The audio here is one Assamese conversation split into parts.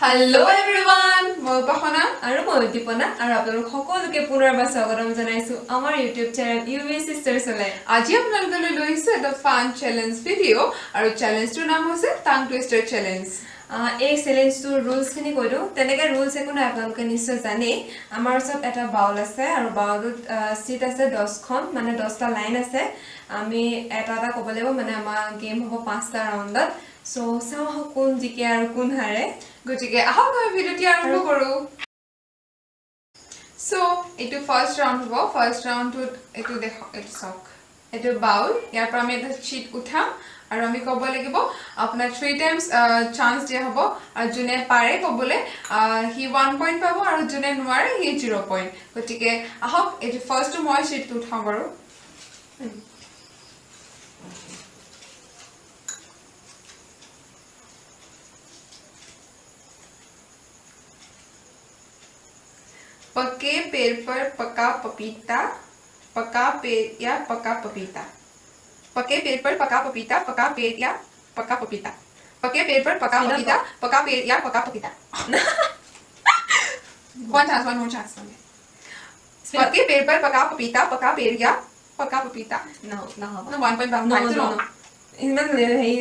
Hello everyone! মই উপাসনা আৰু মই উদ্দীপনা আৰু আপোনালোক সকলোকে পুনৰবাৰ স্বাগতম জনাইছো আমাৰ YouTube চেনেল UV Sisters লৈ। আজি আপোনালোকলৈ লৈ আহিছো এটা ফান চেলেঞ্জ ভিডিঅ' আৰু চেলেঞ্জটোৰ নাম হৈছে টাং টুইষ্টাৰ চেলেঞ্জ। এই চেলেঞ্জটোৰ ৰুলছখিনি কৈ দিওঁ। তেনেকৈ ৰুলছ একো নাই, আপোনালোকে নিশ্চয় জানেই। আমাৰ ওচৰত এটা বাউল আছে আৰু বাউলটোত চিট আছে 10খন, মানে 10টা লাইন আছে। আমি এটা ক'ব লাগিব, মানে আমাৰ গেম হ'ব 5টা ৰাউণ্ডত। চ' চাওঁ কোন জিকে আৰু কোন হাৰে। গতিকে আহক আমি ভিডিঅ'টি আৰম্ভ কৰোঁ। চ' এইটো ফাৰ্ষ্ট ৰাউণ্ড হ'ব। ফাৰ্ষ্ট ৰাউণ্ডটোত এইটো চাওক, এইটো বাউল। ইয়াৰ পৰা আমি এটা চিট উঠাম আৰু আমি ক'ব লাগিব, আপোনাক 3 টাইমছ চান্স দিয়া হ'ব আৰু যোনে পাৰে ক'বলৈ সি 1 পইণ্ট পাব আৰু যোনে নোৱাৰে সি 0 পইণ্ট। গতিকে আহক এইটো ফাৰ্ষ্টটো মই চিটটো উঠাওঁ বাৰু। पके पेड़ पर पका पपीता, पका पेड़ या पका पपीता। पके पेड़ पर पका पपीता, पका पेड़ या पका पपीता। पके पेड़ पर पका पपीता, पका पेड़ या पका पपीता। One more chance. पके पेड़ पर पका पपीता, पका पेड़ या पका पपीता. No, 1 point back. No. ইমান হেৰি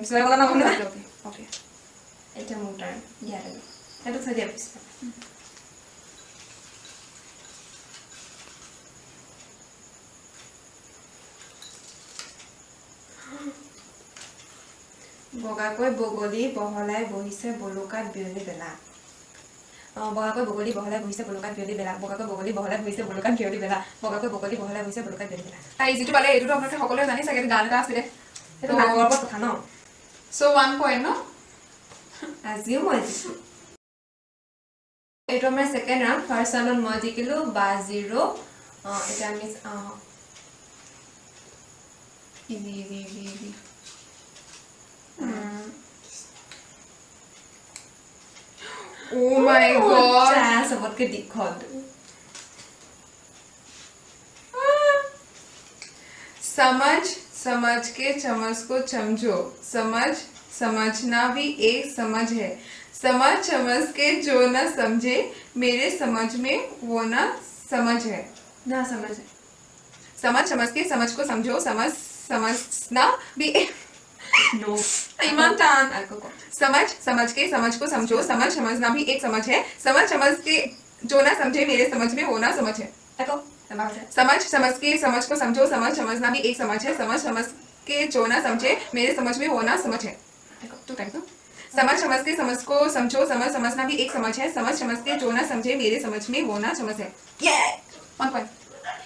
চোৱা কথা নহয়। Okay. এটা মোৰ টাৰ্ণ দিয়া লাগিব। সেইটো থৈ দিয়া পিছত। বগাকৈ বগলী বহলাই বহিছে বলুকাত বিয়লি বেলা। বগাকৈ বগলী বহলাই বহিছে বলুকাত বিয়লি বেলা। বগাকৈ বগলী বহলাই বহিছে বলুকাত বিয়লি বেলা। বগাকৈ বগলী বহলাই বহিছে বলুকাত বিয়লি বেলা। তাই যিটো পালে এইটোতো আপোনালোকে সকলোৱে জানি চাগে, গান এটা আছিলে। সেইটো নামৰ ওপৰত কথা ন। So 1 point ন? আজিও মই জিকিছো। এইটো আমাৰ ছেকেণ্ড ৰাউণ্ড। ফাৰ্ষ্ট ৰাউণ্ডত মই জিকিলো বা 0। এতিয়া আমি Easy. Oh my god. सबके दीखल समझ के चम्मच को समझो। समझना भी एक समझ है। समझ के जो न समझे मेरे समझ में वो न समझ है। ना समझ है। समझ के समझ को समझो। समझना भी नो ईमान टान। समझ के समझ को समझो। समझना भी एक समझ है। समझ के जो न समझे मेरे समझ में वो न समझ है। समझ के समझ को समझो। समझना भी एक समझ है। समझ के जो न समझे मेरे समझ में वो न समझ है। समझ के समझ को समझो। समझना भी एक समझ है। समझ के जो न समझे मेरे समझ में वो न समझ है। 1 point.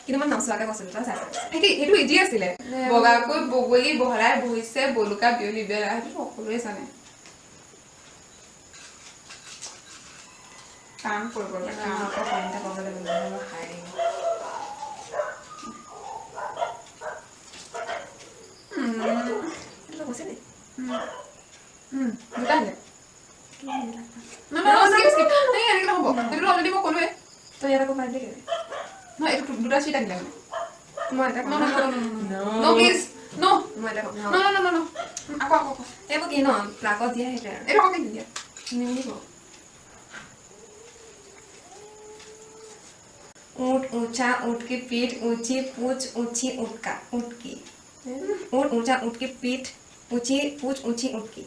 কিন্তু মই নচোৱাকৈ কৈছিলোঁ তই চাইছা। সেইটো ইজি আছিলে। বগাকৈ বগলী বহলাই বহিছে বলুকা বিয়লি বেলা। সেইটো সকলোৱে জানে। কাম কৰিব অলৰেডি মই ক'লোৱে। তই ইয়াত আকৌ পাৰিলি কেলে? নহয়, এইটো দুটা চিট আহিলে মানে। মই এটা No, please. No. মই এটা No. আকৌ। এইবোৰ কি ন প্লাগত দিয়া সেইটোৱে আৰু এইটো আকৌ দিয়া। নিমিলিব। ऊँट ऊंचा ऊँट की पीठ ऊंची पूछ ऊंची ऊँट की। ऊँट ऊंचा ऊँट की पीठ ऊंची पूछ ऊंची ऊँट की।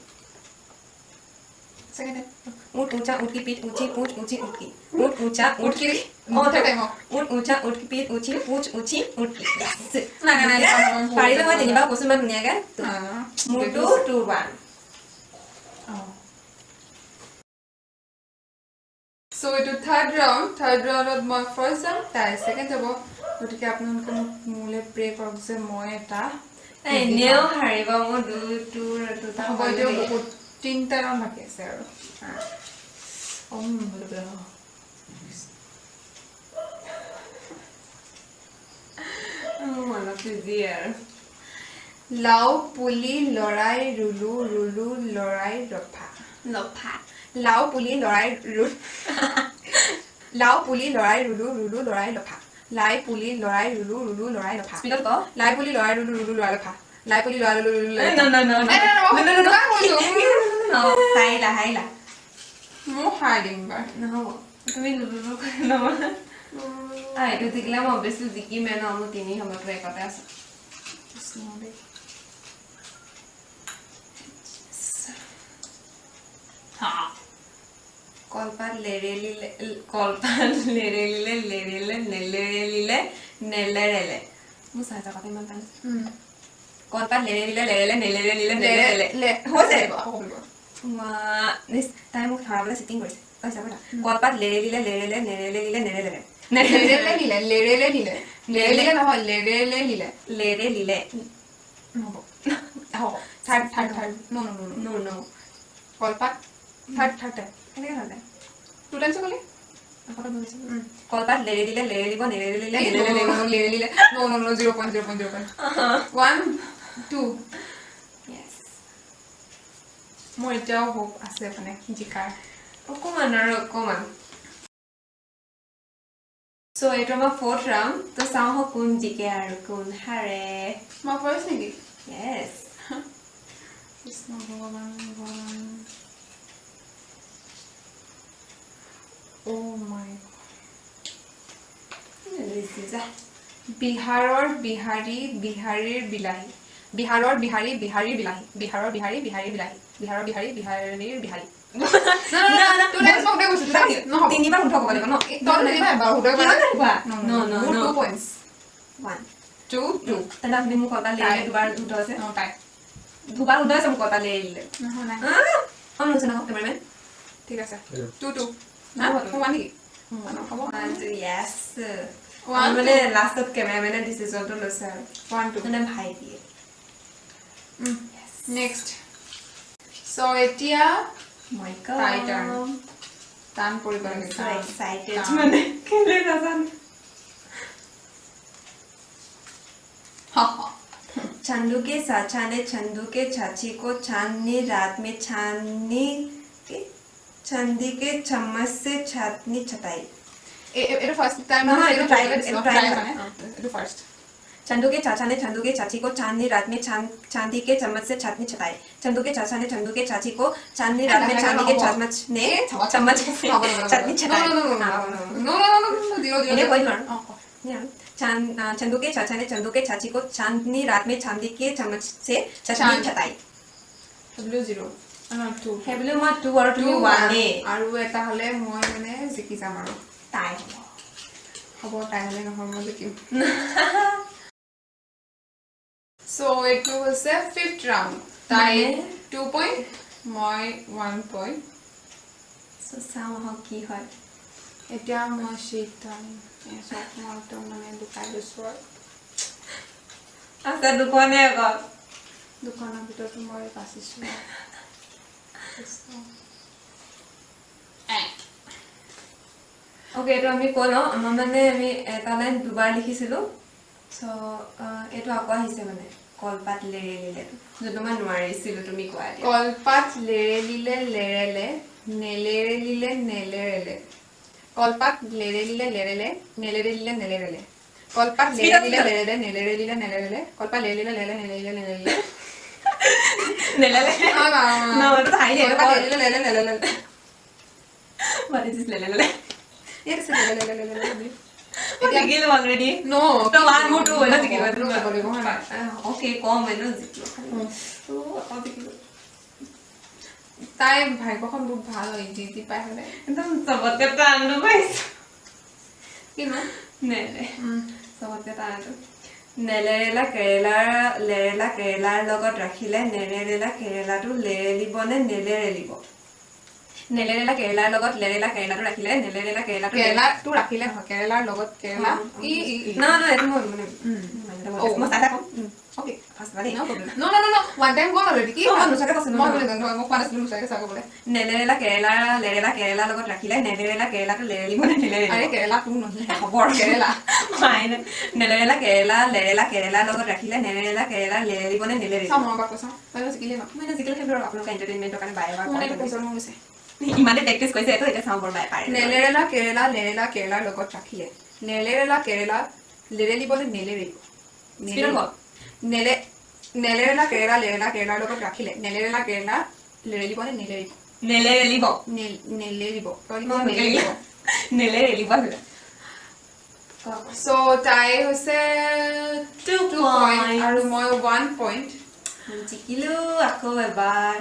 Second time. ऊँट ऊंचा ऊँट की पीठ ऊंची पूछ ऊंची ऊँट की। ऊँट ऊंचा ऊँट की ऊँट ऊंचा ऊँट की पीठ ऊंची पूछ ऊंची ऊँट की। পাৰিলে মই তিনিবাৰ কৈছোঁ ইমান ধুনীয়াকৈ। মোৰটো 2-1। So এইটো থাৰ্ড ৰাউণ্ডত মই ফাৰ্ষ্ট যাম, তাই ছেকেণ্ড যাব। গতিকে আপোনালোকে মোক মোলৈ প্ৰে কৰক যে মই এটা এনেও হাৰিব। মোৰ দুটা হ'ব। এতিয়াও বহুত 3টা ৰাউণ্ড বাকী আছে আৰু। অলপ ইজি আৰু। লাও পুলি লৰাই ৰুলো লৰাই লফা। লাও পুলি লৰাই ৰুলো লৰাই লফা। লাই পুলি লৰাই ৰুলো লৰাই লফা। স্পীডত ক। লাই পুলি লৰাই ৰুলো লৰাই লফা। লাই পুলি লৰাই ৰুলো লৰাই No. লফা। হাৰিলা মই হাই দিম বাৰ নহ'ব তুমি লুলুলু কৰি ল'বা এইটো জিকিলে মই অৱশ্যে জিকিমে ন মোৰ 3 সময়টো একতে আছে কলপাত লেৰেলিলে লেৰেলিলে নেলেৰেলিলে নেলেৰেলে মোৰ চাই থকা ইমান টান কলপাত লেৰেলিলে নেলেৰেলিলে নেলেৰেলে হৈছে তাই মোক ধৰাবলৈ চিটিং কৰিছে কলপাত লেৰেলিলে নেৰেলিলে লেৰেলে নহয় লেৰেলিলে নহ'ব থাৰ্ড নো কলপাত থাৰ্ড কেনেকৈ হ'লে টু টাইমছ ক'লে কলপাত লেৰেলিলে নেৰেলিলে লেৰেলিলে no 0.1 2 মোৰ এতিয়াও হোপ আছে মানে জিকাৰ অকমান আৰু অকমান সো এইটো আমাৰ 4th ৰাউণ্ড তো চাওঁ কোন জিকে আৰু কোন হাৰে মই ফাৰ্ষ্ট নেকি yes কৃষ্ণ ভগৱান ও মাই বিহাৰৰ বিহাৰীৰ বিলাহী বিহাৰৰ বিহাৰী বিহাৰীৰ বিলাহী বিহাৰৰ বিহাৰী বিহাৰীৰ বিলাহী বিহাৰৰ বিহাৰী বিহাৰীৰ বিহাৰী তিনিবাৰ শুদ্ধ ক'ব লাগিব ন no 2 points 1 2 তেনে আপুনি মোক কলপাত লেৰেলিলে দুবাৰ শুদ্ধ হৈছে তাই দুবাৰ শুদ্ধ হৈছে মোক কলপাত লেৰেলিলে নহয় নাই নুচুন আকৌ কেমেৰামেন ঠিক আছে 2 1 নেকি হ'ব yes মানে লাষ্টত কেমেৰামেনে ডিচিজনটো লৈছে আৰু 1 2 মানে ভাই দিয়ে নেক্সট সো এতিয়া my তাই god turn টান কৰিব লাগে so excited মানে কেলে নাজানো चंदू के चाचा ने चंदू के चाची को चांदनी रात में चांदी के चम्मच से छातनी छटाई এটা ফার্স্ট টাইম না, এটা try মানে এটা ফার্স্ট चंदू के चाचा ने चंदू के चाची को चांदनी रात में चांदी के चम्मच से छातनी छटाई चंदू के चाचा ने चंदू के चाची को चांदनी रात में चांदी के चम्मच से छातनी छटाई इन्हें कोई कर चंदू के चाचा ने चंदू के चाची को चांदनी रात में चांदी के चम्मच से छातनी छटाई W 0 2 हे बोले मैं 2 और তুমি 1 এ আৰু এটা হলে মই মানে জিকি যাম আৰু তাই হ'ব তাই হলে নহয় মই জিকিম সো এইটো হৈছে 5th ৰাউণ্ড তাই 2 পইণ্ট মই 1 পইণ্ট সো চাও হ কি হয় এতিয়া মই শিতাম এসব মলটো মানে দুকাই লৈছো আচ্ছা দুখনে আগত দোকানৰ ভিতৰত মই বাচিছো ওকে এটো আমি কলো আমাৰ মানে আমি এটা লাইন দুবাৰ লিখিছিলো সো এটো আকৌ আহিছে মানে কলপাত লেৰেলিলে যেটো মই নোৱাৰিছিলো তুমি কোৱা দিয়া কলপাত লেৰেলিলে লেৰেলে নেলেৰেলিলে নেলেৰেলে কলপাত লেৰেলিলে লেৰেলে নেলেৰেলিলে নেলেৰেলে কলপাত লেৰেলিলে লেৰেলে নেলেৰেলিলে নেলেৰেলে কলপাত লেৰেলিলে লেৰেলে নেলেৰেলিলে নেলেৰেলে নেলেলে no এটা হাই হে কলপাত লেৰেলিলে লেৰেলে নেলেৰেলে what is this লেলেলে এটা সে লেলেলে এতিয়া গিল অলৰেডি নো তো ওয়ান মোর টু এটা কি হয় ওকে কম এনো জিকিলো তো আকৌ জিকিলো তাই ভাগ্যখন বহুত ভাল হয় জি পাই হলে একদম সবতে টানো পাইছো কিনো নেলে সবতে টানো নেলেৰেলা কেৰেলাৰ লগত ৰাখিলে নেৰেৰেলা কেৰেলাটো লেৰেলিবনে নেলেৰেলিব নেলেৰেলা কেৰেলাৰ লগত লেৰেলা কেৰেলাটো ৰাখিলে নেলেৰেলা কেৰেলাটো কেৰেলাটো ৰাখিলে নহয় কেৰেলাৰ লগত কেৰেলা না না এটো মই মানে মই চাই থাকো ওকে ফাৰ্ষ্ট বাৰে no problem no one time gone already কি মই নুচাকে কৈছো মই বলে জানো মই পানিছিলো নুচাকে চাব বলে নেলেৰেলা কেৰেলাৰ লগত ৰাখিলে নেলেৰেলা কেৰেলাটো লেৰেলিবনে নেলেৰেলিব আৰে কেৰেলাটো নহয় খবৰ কেৰেলা মাইনে নেলেৰেলা কেৰেলাৰ লগত ৰাখিলে নেলেৰেলা কেৰেলা লেৰেলিবনে নেলেৰেলিব চাম মই কৈছো মই জিকিলে ন মই জিকিলে সেইবোৰ আপোনালোকৰ এন্টাৰটেইনমেন্টৰ কাৰণে বাৰে বাৰে মানে কৈছো মই কৈছে ইমানে প্ৰেক্টিছ কৰিছে এটো এটা চাম বৰ বাই পাৰে নেলেৰেলা কেৰেলাৰ লগত ৰাখিলে নেলেৰেলা কেৰেলা লেৰেলিবনে নেলেৰেলিব স্পিডত কওক নেলেৰেলা কেৰেলাৰ লগত ৰাখিলে নেলেৰেলা কেৰেলা লেৰেলিবনে নেলেৰিব নেলেৰেলিব নেলেৰিব নেলেৰেলিব সো তাই হৈছে 2 2 পইণ্ট আৰু মই 1 পইণ্ট জিকিলো আকৌ এবাৰ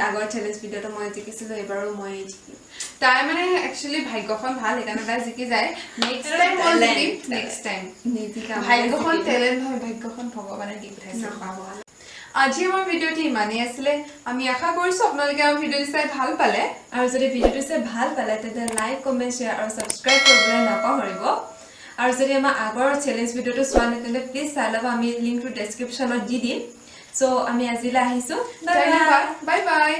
আগৰ চেলেঞ্জ ভিডিঅ'টো মই জিকিছিলো এবাৰো মই জিকিম তাই মানে একচুয়ালি ভাগ্যখন ভাল সেইকাৰণে তাই জিকি যায় নেক্সট টাইম মই জিকিম নেক্সট টাইম ভাগ্যখন টেলেন্ট হয় ভাগ্যখন ভগৱানে দি পঠাইছে আজি আমাৰ ভিডিঅ'টি ইমানেই আছিলে আমি আশা কৰিছো আপোনালোকে আমাৰ ভিডিঅ'টো চাই ভাল পালে আৰু যদি ভিডিঅ'টো চাই ভাল পালে তেন্তে লাইক কমেন্ট শ্বেয়াৰ আৰু সাবস্ক্ৰাইব কৰিবলৈ নাপাহৰিব আৰু যদি আমাৰ আগৰ চেলেঞ্জ ভিডিঅ'টো চোৱা নাই তেন্তে প্লিজ চাই ল'ব আমি লিংকটো ডেছক্ৰিপশ্যনত দি দিম সো আমি আজিলৈ আহিছো ধন্যবাদ বাই বাই